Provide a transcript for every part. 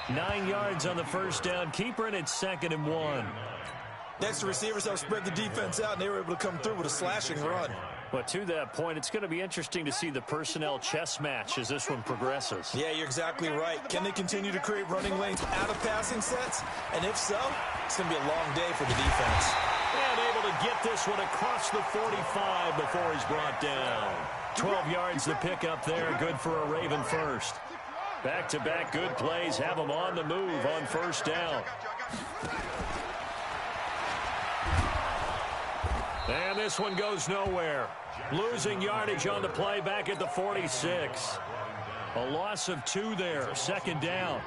9 yards on the first down. Keeper, and it's 2nd and 1. Next, the receivers helped spread the defense out, and they were able to come through with a slashing run. But to that point, it's going to be interesting to see the personnel chess match as this one progresses. Yeah, you're exactly right. Can they continue to create running lanes out of passing sets? And if so, it's going to be a long day for the defense. And able to get this one across the 45 before he's brought down. 12 yards to pick up there. Good for a Raven first. Back-to-back good plays have them on the move on first down. And this one goes nowhere. Losing yardage on the play back at the 46. A loss of 2 there. 2nd down.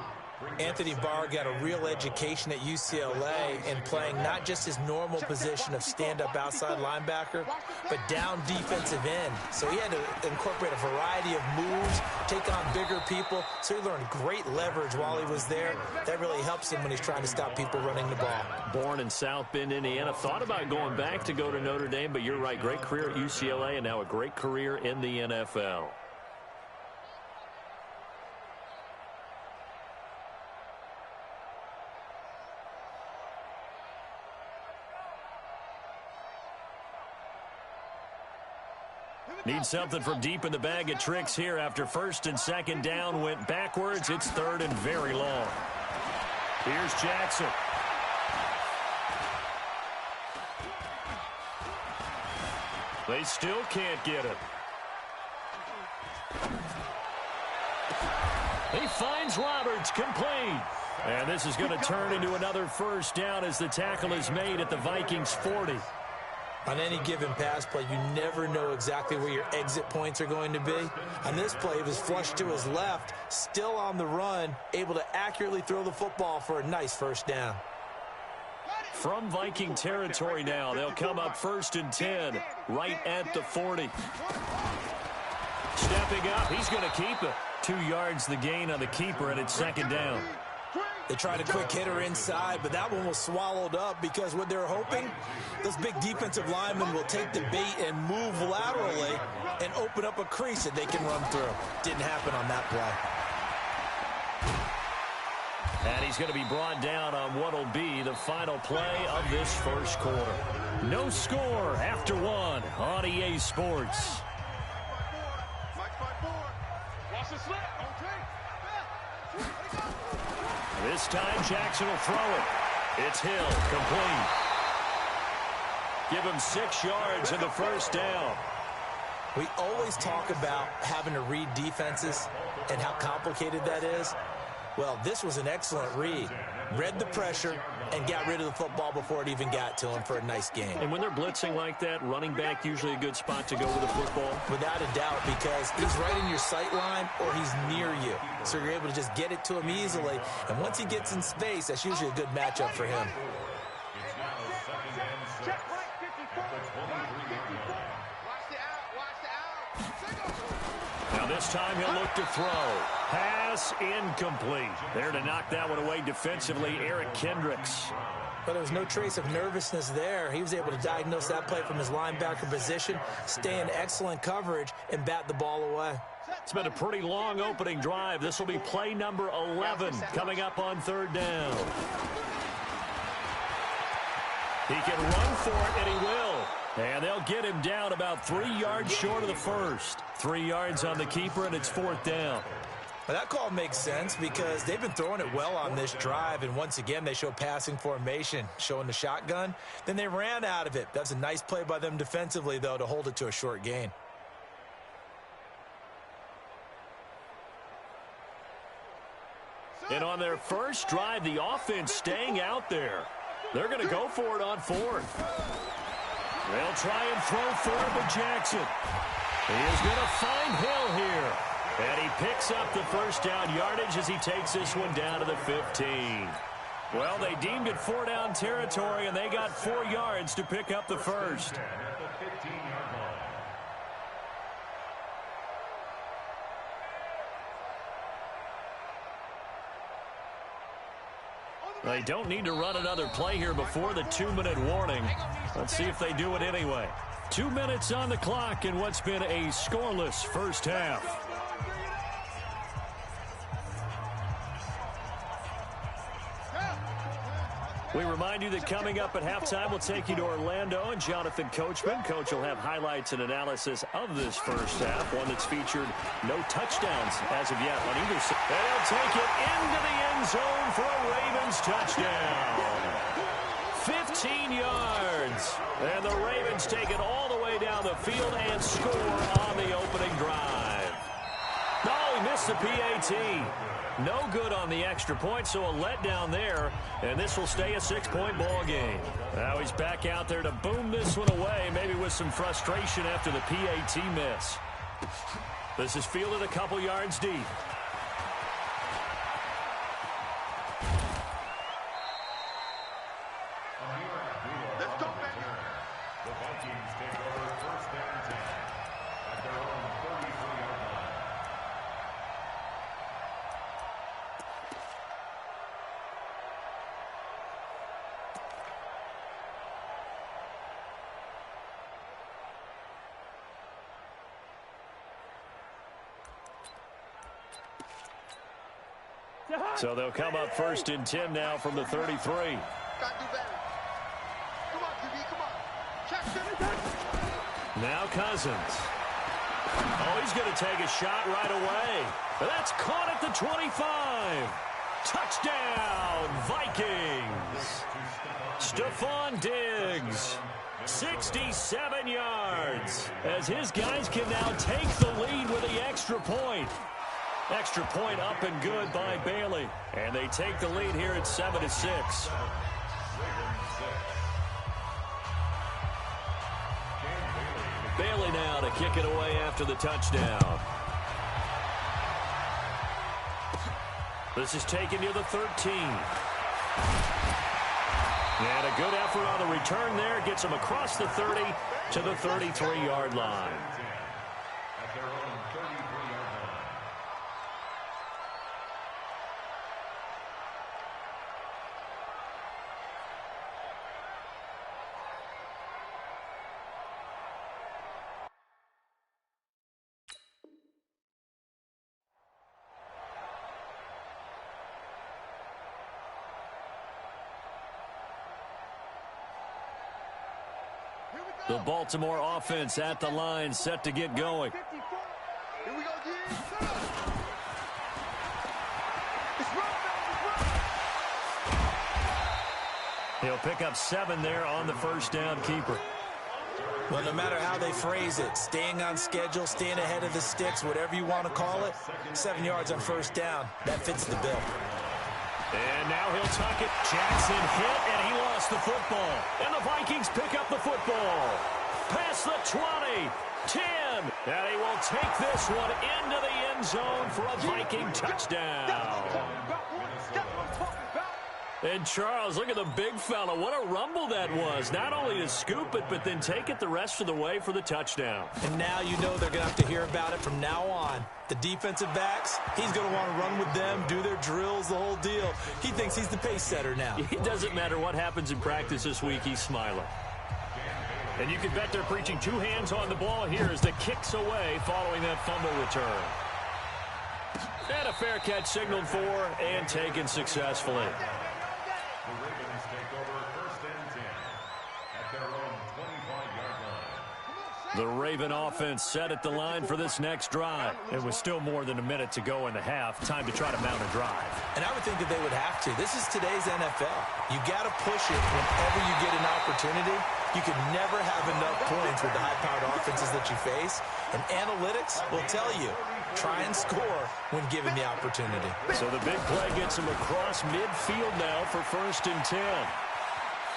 Anthony Barr got a real education at UCLA in playing not just his normal position of stand-up outside linebacker, but down defensive end. So he had to incorporate a variety of moves, take on bigger people. So he learned great leverage while he was there. That really helps him when he's trying to stop people running the ball. Born in South Bend, Indiana. Thought about going back to go to Notre Dame, but you're right. Great career at UCLA and now a great career in the NFL. Need something from deep in the bag of tricks here after 1st and 2nd down went backwards. It's 3rd and very long. Here's Jackson. They still can't get it. He finds Roberts, complete. And this is going to turn into another first down as the tackle is made at the Vikings 40. On any given pass play, you never know exactly where your exit points are going to be. On this play, it was flushed to his left, still on the run, able to accurately throw the football for a nice first down. From Viking territory now, they'll come up 1st and 10, right at the 40. Stepping up, he's going to keep it. 2 yards the gain on the keeper, and it's 2nd down. They tried a quick hitter inside, but that one was swallowed up because what they're hoping, this big defensive lineman will take the bait and move laterally and open up a crease that they can run through. Didn't happen on that play. And he's going to be brought down on what will be the final play of this first quarter. No score after 1 on EA Sports. This time Jackson will throw it. It's Hill, complete. Give him 6 yards in the first down. We always talk about having to read defenses and how complicated that is. Well, this was an excellent read. Read the pressure and got rid of the football before it even got to him for a nice game. And when they're blitzing like that, running back usually a good spot to go with the football? Without a doubt, because he's right in your sight line or he's near you. So you're able to just get it to him easily. And once he gets in space, that's usually a good matchup for him. Now this time he'll look to throw. Pass incomplete. There to knock that one away defensively, Eric Kendricks. But there was no trace of nervousness there. He was able to diagnose that play from his linebacker position, stay in excellent coverage, and bat the ball away. It's been a pretty long opening drive. This will be play number 11 coming up on 3rd down. He can run for it, and he will. And they'll get him down about 3 yards short of the first. 3 yards on the keeper, and it's 4th down. Well, that call makes sense because they've been throwing it well on this drive, and once again they show passing formation, showing the shotgun. Then they ran out of it. That's a nice play by them defensively, though, to hold it to a short gain. And on their first drive, the offense staying out there. They're going to go for it on 4th. They'll try and throw for it with Jackson. He is going to find Hill here. And he picks up the first down yardage as he takes this one down to the 15. Well, they deemed it 4-down territory, and they got 4 yards to pick up the first. They don't need to run another play here before the 2-minute warning. Let's see if they do it anyway. 2 minutes on the clock in what's been a scoreless first half. We remind you that coming up at halftime, we'll take you to Orlando and Jonathan Coachman. Coach will have highlights and analysis of this first half, one that's featured no touchdowns as of yet on either side. And he'll take it into the end zone for a Ravens touchdown. 15 yards. And the Ravens take it all the way down the field and score on the opening drive. No, he missed the PAT. No good on the extra point, so a letdown there, and this will stay a 6-point ball game. Now he's back out there to boom this one away, maybe with some frustration after the PAT miss. This is fielded a couple yards deep. Let's go, baby. The Vikings take over first down 10 at their own 33-yard line. So they'll come up first and 10 now from the 33. Gotta do better. Come on, QB, come on. Check. Now Cousins. Oh, he's going to take a shot right away. That's caught at the 25. Touchdown, Vikings. Stephon Diggs. 67 yards. As his guys can now take the lead with the extra point. Extra point up and good by Bailey. And they take the lead here at 7-6. Bailey now to kick it away after the touchdown. This is taken near the 13. And a good effort on the return there. Gets him across the 30 to the 33-yard line. At their own 33-yard line. The Baltimore offense at the line, set to get going. 54. Here we go, again. It's run, He'll pick up 7 there on the first down keeper. Well, no matter how they phrase it, staying on schedule, staying ahead of the sticks, whatever you want to call it, 7 yards on first down, that fits the bill. And now he'll tuck it. Jackson hit, and he lost the football. And the Vikings pick up the football. Past the 20, 10. And he will take this one into the end zone for a Viking touchdown. And Charles, look at the big fella. What a rumble that was. Not only to scoop it, but then take it the rest of the way for the touchdown. And now you know they're going to have to hear about it from now on. The defensive backs, he's going to want to run with them, do their drills, the whole deal. He thinks he's the pace setter now. It doesn't matter what happens in practice this week, he's smiling. And you can bet they're preaching 2 hands on the ball here as the kick's away following that fumble return. And a fair catch signaled for and taken successfully. The Ravens take over first and 10 at their own 25-yard line. The Raven offense set at the line for this next drive. It was still more than a minute to go in the half. Time to try to mount a drive. And I would think that they would have to. This is today's NFL. You got to push it whenever you get an opportunity. You can never have enough points with the high-powered offenses that you face. And analytics will tell you, try and score when given the opportunity. So the big play gets him across midfield now for first and 10.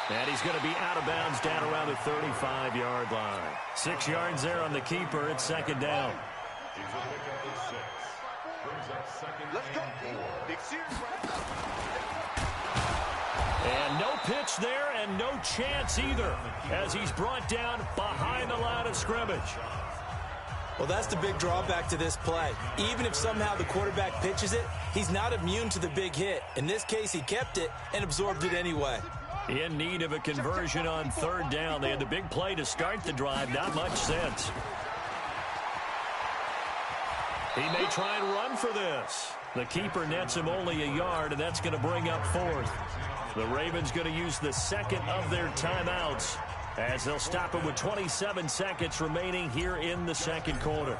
And he's going to be out of bounds down around the 35-yard line. 6 yards there on the keeper. It's second down. He's a pickup of 6. Brings up second and 4. Big series right. And no pitch there and no chance either as he's brought down behind the line of scrimmage. Well, that's the big drawback to this play. Even if somehow the quarterback pitches it, he's not immune to the big hit. In this case, he kept it and absorbed it anyway. In need of a conversion on third down. They had the big play to start the drive. Not much sense. He may try and run for this. The keeper nets him only a yard, and that's going to bring up fourth. The Ravens going to use the second of their timeouts as they'll stop it with 27 seconds remaining here in the second quarter.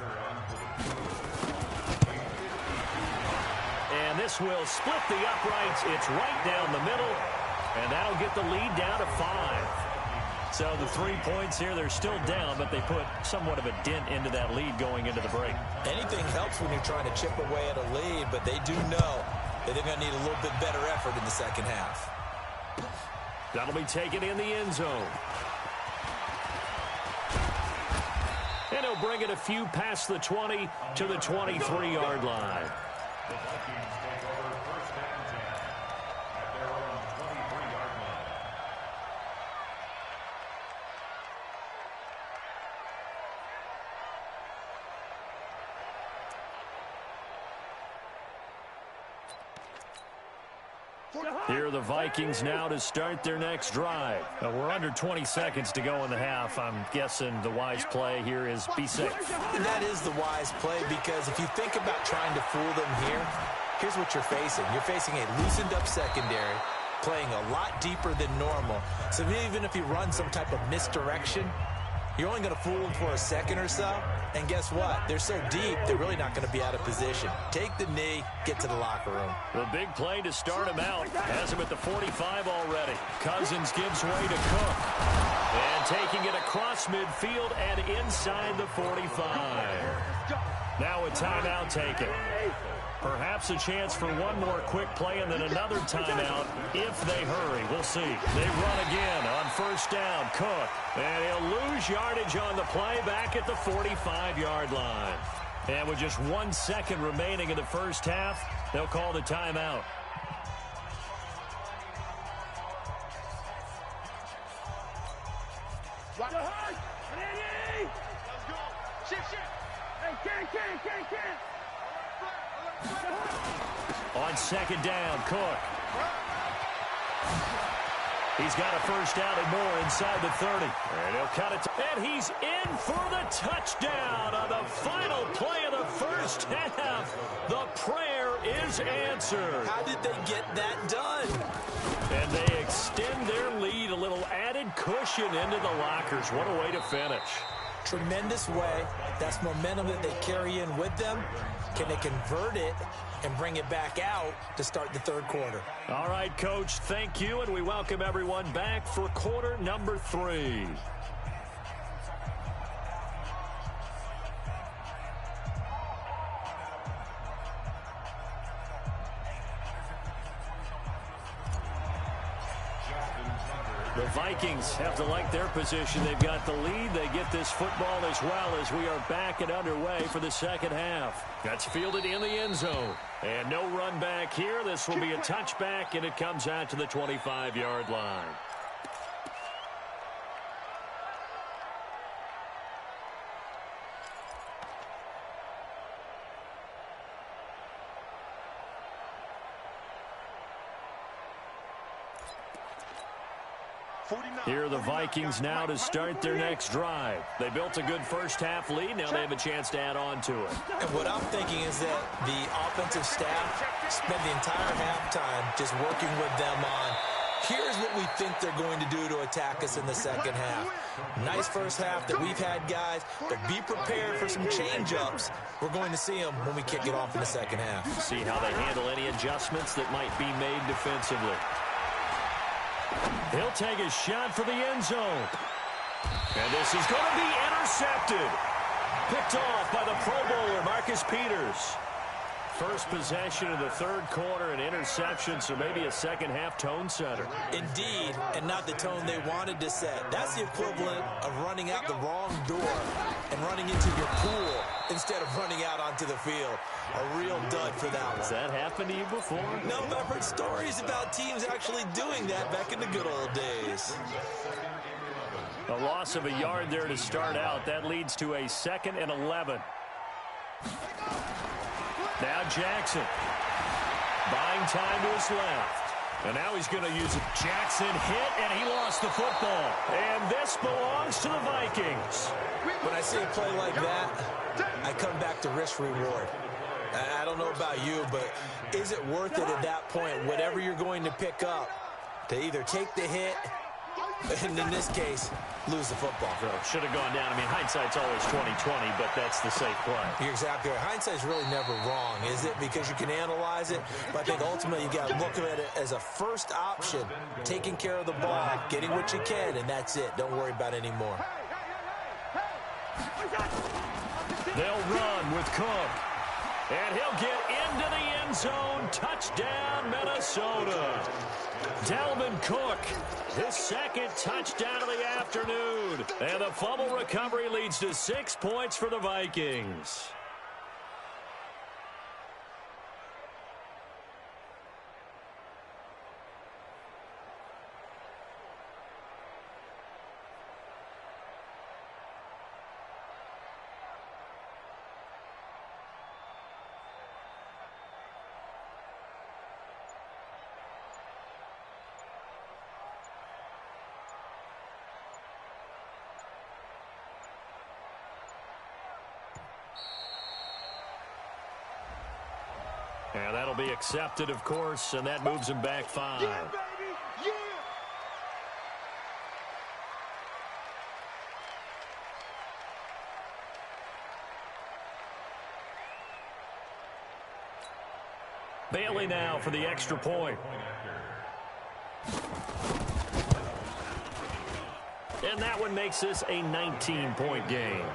And this will split the uprights. It's right down the middle, and that'll get the lead down to 5. So the 3 points here, they're still down, but they put somewhat of a dent into that lead going into the break. Anything helps when you're trying to chip away at a lead, but they do know that they're going to need a little bit better effort in the second half. That'll be taken in the end zone. And he'll bring it a few past the 20 to the 23-yard line. The Vikings take over first and 10 at their own 23-yard line. Here are the Vikings now to start their next drive. We're under 20 seconds to go in the half. I'm guessing the wise play here is be safe. That is the wise play, because if you think about trying to fool them here, here's what you're facing. You're facing a loosened up secondary, playing a lot deeper than normal. So even if you run some type of misdirection, you're only going to fool them for a second or so. And guess what? They're so deep, they're really not going to be out of position. Take the knee, get to the locker room. The big play to start him out. Has him at the 45 already. Cousins gives way to Cook. And taking it across midfield and inside the 45. Now a timeout taken. Perhaps a chance for one more quick play and then another timeout if they hurry. We'll see. They run again on first down. Cook. And he'll lose yardage on the play back at the 45-yard line. And with just 1 second remaining in the first half, they'll call the timeout. On second down, Cook. He's got a first down and more inside the 30. And he'll cut it. And he's in for the touchdown on the final play of the first half. The prayer is answered. How did they get that done? And they extend their lead, a little added cushion into the lockers. What a way to finish. Tremendous way. That's momentum that they carry in with them. Can they convert it and bring it back out to start the third quarter? All right, Coach, thank you, and we welcome everyone back for quarter number 3. The Vikings have to like their position. They've got the lead. They get this football as well as we are back and underway for the second half. That's fielded in the end zone. And no run back here. This will be a touchback, and it comes out to the 25-yard line. Here are the Vikings now to start their next drive. They built a good first half lead. Now they have a chance to add on to it. And what I'm thinking is that the offensive staff spent the entire halftime just working with them on, here's what we think they're going to do to attack us in the second half. Nice first half that we've had, guys, but be prepared for some change-ups. We're going to see them when we kick it off in the second half. See how they handle any adjustments that might be made defensively. He'll take a shot for the end zone. And this is going to be intercepted. Picked off by the Pro Bowler, Marcus Peters. First possession of the third quarter, an interception, so maybe a second-half tone setter. Indeed, and not the tone they wanted to set. That's the equivalent of running out the wrong door and running into your pool instead of running out onto the field. A real dud for that one. Has that happened to you before? No, but I've heard stories about teams actually doing that back in the good old days. A loss of a yard there to start out. That leads to a 2nd and 11. Now Jackson, buying time to his left. And now he's going to use it. Jackson hit, and he lost the football. And this belongs to the Vikings. When I see a play like that, I come back to risk reward. I don't know about you, but is it worth it at that point, whatever you're going to pick up, to either take the hit, and in this case, lose the football? Should have gone down. I mean, hindsight's always 20/20, but that's the safe play. You're exactly right. Hindsight's really never wrong, is it? Because you can analyze it, but I think ultimately you got to look at it as a first option, taking care of the ball, getting what you can, and that's it. Don't worry about it anymore. They'll run with Cook. And he'll get into the end zone. Touchdown, Minnesota. Dalvin Cook, his second touchdown of the afternoon. And the fumble recovery leads to 6 points for the Vikings. And that'll be accepted, of course, and that moves him back 5. Yeah, baby. Yeah. Bailey now for the extra point. And that one makes this a 19-point game.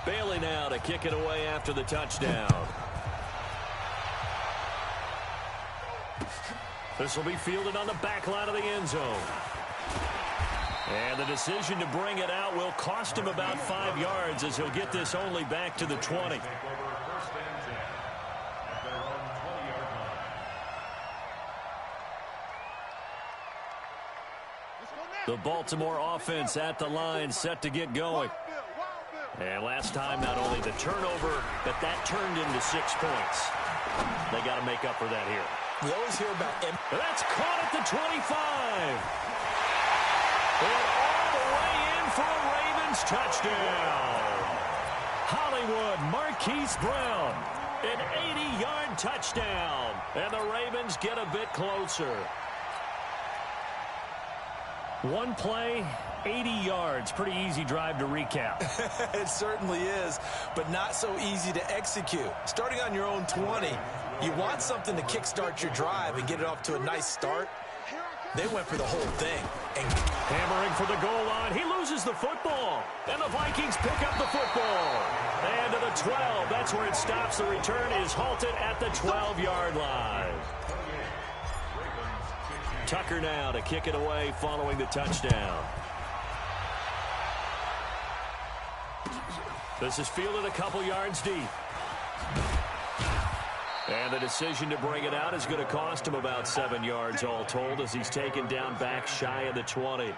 Bailey now to kick it away after the touchdown. This will be fielded on the back line of the end zone. And the decision to bring it out will cost him about 5 yards as he'll get this only back to the 20. The Baltimore offense at the line, set to get going. And last time, not only the turnover, but that turned into 6 points. They got to make up for that here. We always hear about... That's caught at the 25. And all the way in for a Ravens touchdown. Hollywood Marquise Brown, an 80-yard touchdown. And the Ravens get a bit closer. One play, 80 yards. Pretty easy drive to recap. It certainly is, but not so easy to execute. Starting on your own 20, you want something to kickstart your drive and get it off to a nice start. They went for the whole thing. And hammering for the goal line. He loses the football. And the Vikings pick up the football. And to the 12. That's where it stops. The return is halted at the 12-yard line. Tucker now to kick it away following the touchdown. This is fielded a couple yards deep. And the decision to bring it out is going to cost him about 7 yards all told as he's taken down back shy of the 20.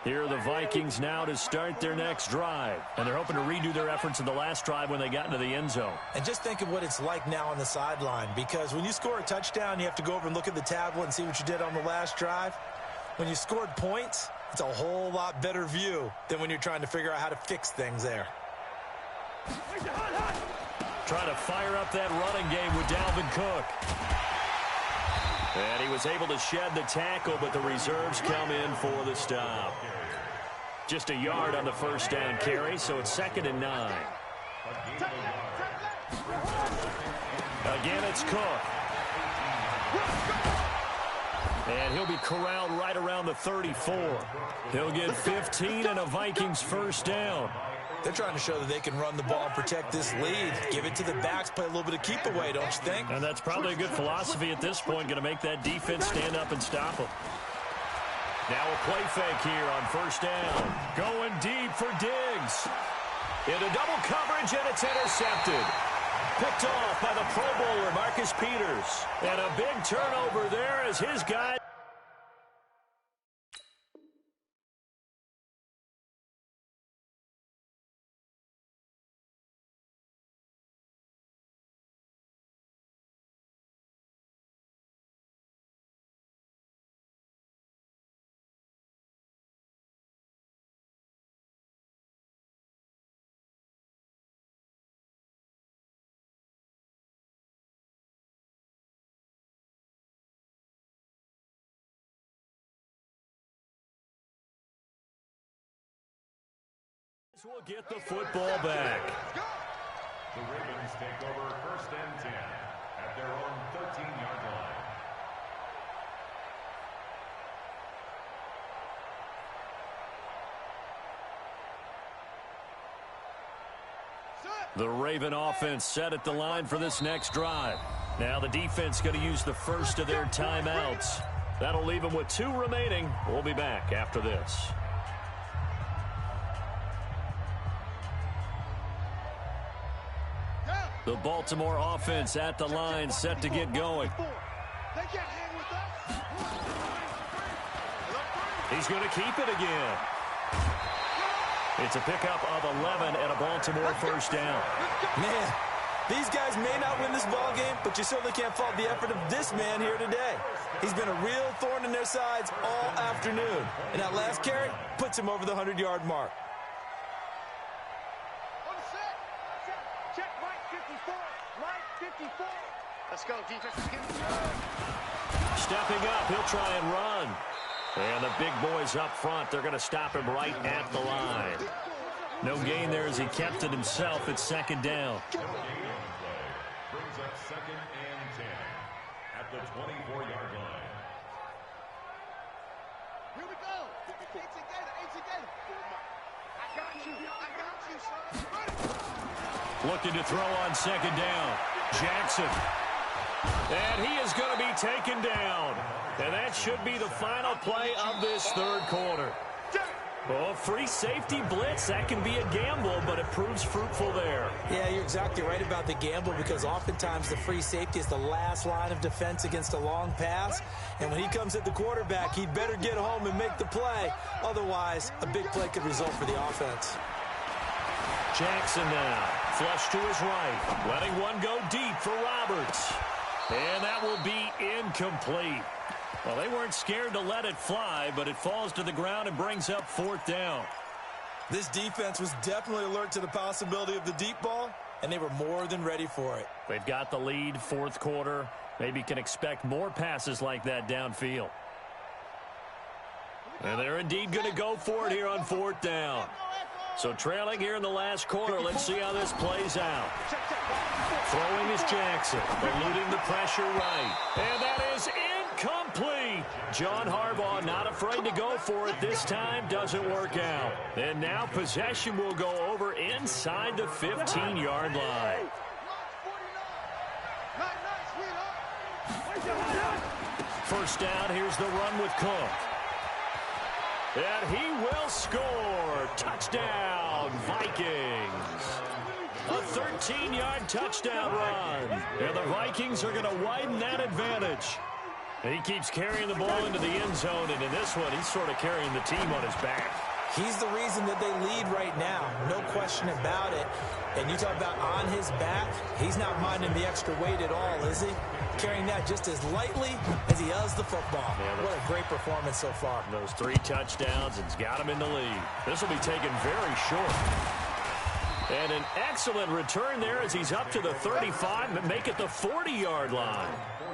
Here are the Vikings now to start their next drive. And they're hoping to redo their efforts in the last drive when they got into the end zone. And just think of what it's like now on the sideline, because when you score a touchdown, you have to go over and look at the tablet and see what you did on the last drive. When you scored points, it's a whole lot better view than when you're trying to figure out how to fix things there. Trying to fire up that running game with Dalvin Cook. And he was able to shed the tackle, but the reserves come in for the stop. Just a yard on the first down carry, so it's 2nd and 9. Again, it's Cook. And he'll be corralled right around the 34. He'll get 15 and a Vikings first down. They're trying to show that they can run the ball and protect this lead. Give it to the backs, play a little bit of keep away, don't you think? And that's probably a good philosophy at this point, going to make that defense stand up and stop them. Now a play fake here on first down. Going deep for Diggs. Into double coverage, and it's intercepted. Picked off by the Pro Bowler, Marcus Peters. And a big turnover there as his guy... will get the football back. The Ravens take over 1st and 10 at their own 13-yard line. The Raven offense set at the line for this next drive. Now the defense going to use the first of their timeouts. That'll leave them with 2 remaining. We'll be back after this. The Baltimore offense at the line, set to get going. He's going to keep it again. It's a pickup of 11 and a Baltimore 1st down. Man, these guys may not win this ball game, but you certainly can't fault the effort of this man here today. He's been a real thorn in their sides all afternoon. And that last carry puts him over the 100-yard mark. Check right 54. Right 54. Let's go, defense. Stepping up, he'll try and run. And the big boys up front, they're going to stop him right at the line. No gain there as he kept it himself at 2nd down. Brings up 2nd and 10 at the 24-yard line. Here we go. It's a gator. I got you, son. Looking to throw on 2nd down. Jackson. And he is going to be taken down. And that should be the final play of this 3rd quarter. Oh, free safety blitz, that can be a gamble, but it proves fruitful there. Yeah, you're exactly right about the gamble because oftentimes the free safety is the last line of defense against a long pass. And when he comes at the quarterback, he'd better get home and make the play. Otherwise, a big play could result for the offense. Jackson now, flush to his right, letting one go deep for Roberts. And that will be incomplete. Well, they weren't scared to let it fly, but it falls to the ground and brings up 4th down. This defense was definitely alert to the possibility of the deep ball, and they were more than ready for it. They've got the lead, 4th quarter. Maybe can expect more passes like that downfield. And they're indeed going to go for it here on 4th down. So trailing here in the last quarter, let's see how this plays out. Throwing is Jackson, eluding the pressure right. And that is incomplete. John Harbaugh not afraid to go for it this time. Doesn't work out. And now possession will go over inside the 15-yard line. First down, here's the run with Cook. And he will score. Touchdown, Vikings. A 13-yard touchdown run. And the Vikings are going to widen that advantage. He keeps carrying the ball into the end zone, and in this one, he's sort of carrying the team on his back. He's the reason that they lead right now, no question about it. And you talk about on his back, he's not minding the extra weight at all, is he? Carrying that just as lightly as he does the football. Yeah, what a great performance so far. Those 3 touchdowns, it's got him in the lead. This will be taken very short. And an excellent return there as he's up to the 35 and make it the 40-yard line.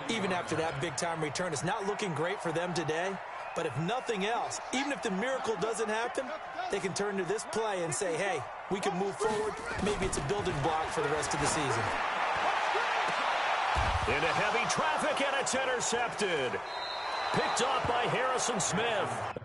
Even after that big-time return, it's not looking great for them today. But if nothing else, even if the miracle doesn't happen, they can turn to this play and say, hey, we can move forward. Maybe it's a building block for the rest of the season. Into heavy traffic, and it's intercepted. Picked off by Harrison Smith.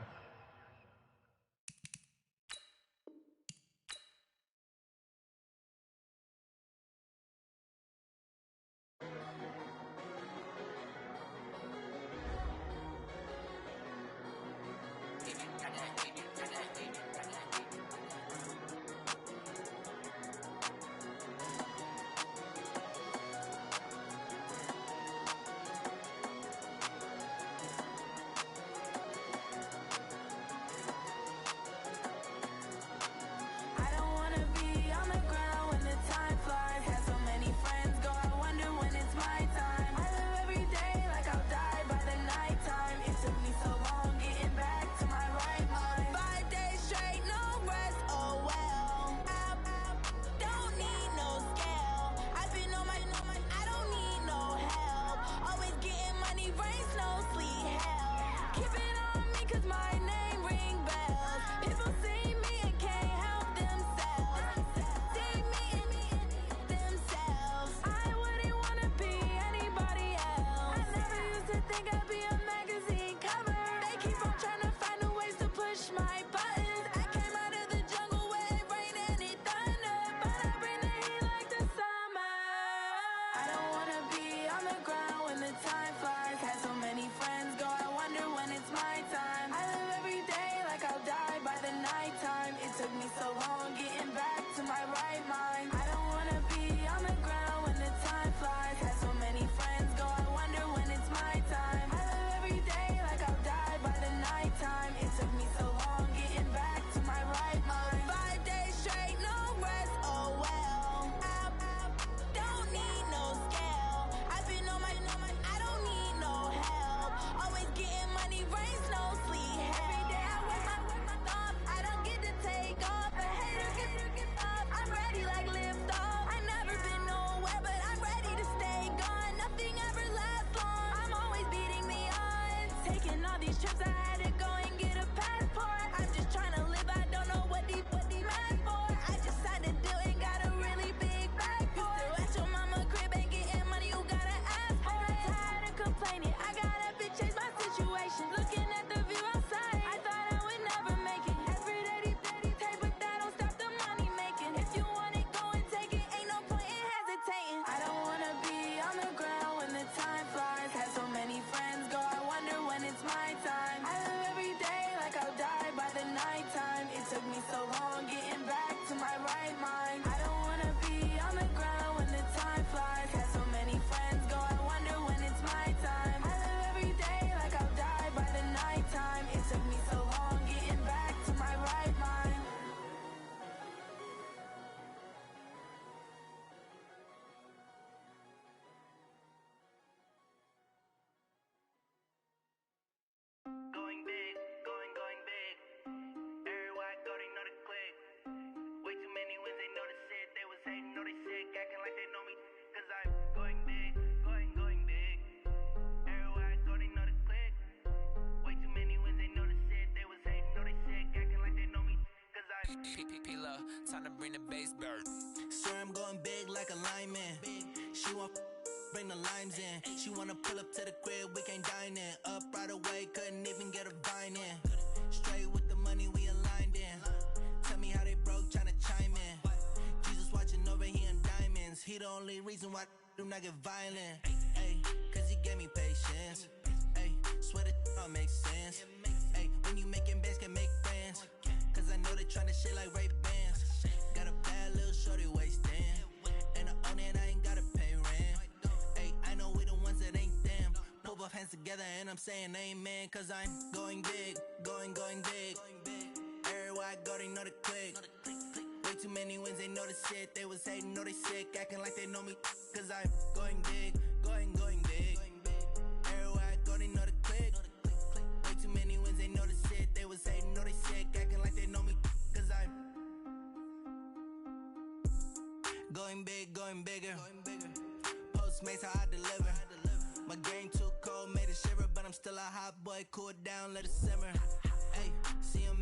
like they know me, cause I'm going big, going big. Everywhere I go, they know the click. Way too many wins, they know the shit. They was hating, know they sick, acting like they know me, cause I'm P-P-P-Love, time to bring the bass bird. Swear I'm going big like a lineman. She want bring the limes in. She wanna pull up to the crib, we can't dine in. Up right away, couldn't even get a vine in. Straight with the money, we aligned in. Tell me how they broke, tryna chime in. Jesus watching over here in diamonds. He the only reason why I do not get violent. Ay, cause he gave me patience. Ay, swear that all makes sense. Ay, when you making bands, can make friends. Cause I know they tryna shit like Ray-Bans. Got a bad little shorty wasting. And I own it, I ain't gotta pay rent. Ay, I know we the ones that ain't them. Pull both hands together and I'm saying amen. Cause I'm going big, going big. Everywhere I go, they know the click. Way too many wins, they know the shit. They was hating, know they sick, acting like they know me. Cause I'm going big, going big. Everywhere I go, they know the click. Way too many wins, they know the shit. They was hating, know they sick, acting like they know me. Cause I'm going big, going bigger. Postmates, how I deliver. My game too cold, made it shiver, but I'm still a hot boy. Cool it down, let it simmer. Hey, see him